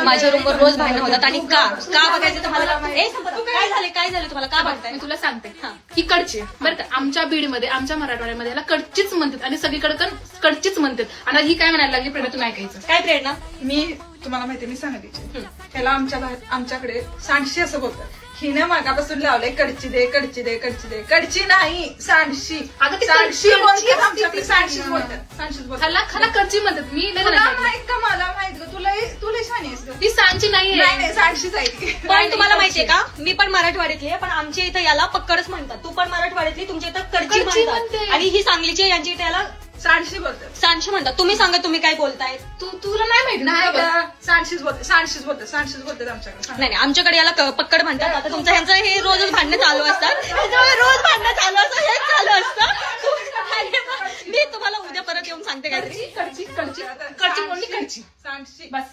माझ्या रूमवर रोज भांडणं होतात आणि का बघायचं तुम्हाला? काय झालं तुम्हाला? का भांडताय? मी तुला सांगते ही कडची बरं का. आमच्या बीडमध्ये आमच्या मराठवाड्यामध्ये याला कडचीच म्हणतात आणि सगळीकडे कडचीच म्हणतात. आणि ही काय म्हणायला लागली प्रेरणा तुम्ही ऐकायचं. काय प्रेरणा? मी तुम्हाला माहिती मी सांगितली त्याला आमच्याकडे सांडशी असं बोलतात. हिने मागापासून लावलंय कडची दे कडची दे कडची दे. कडची नाही सांडशी. सांडशी बोलतात आमच्याकडे. सांडशीच बोलतात. खाला कडची म्हणतात. मी माहित का? मला माहित का? तुला छान आहेस ती सांडची नाहीये. सांडशीच आहे. पण तुम्हाला माहितीये का मी पण मराठवाड्यातली आहे पण आमच्या इथं याला पक्कडच म्हणतात. तू पण मराठवाड्यातली तुमच्या इथं कडची म्हणतात आणि ही सांगलीची यांच्या इथे याला सांडशी बोलतात. सांडशी म्हणतात. तुम्ही सांगा तुम्ही काय बोलताय? तुला नाही माहिती ना? सांडशीच बोलतात आमच्याकडे. नाही आमच्याकडे याला पक्कड म्हणतात. आता तुमचं ह्यांचं हे रोजच भांडणं चालू असतात. रोज भांडणं चालू असतं. हेच चालू असतं. मी तुम्हाला उद्या परत येऊन सांगते काहीतरी. कडची सांडशी बस.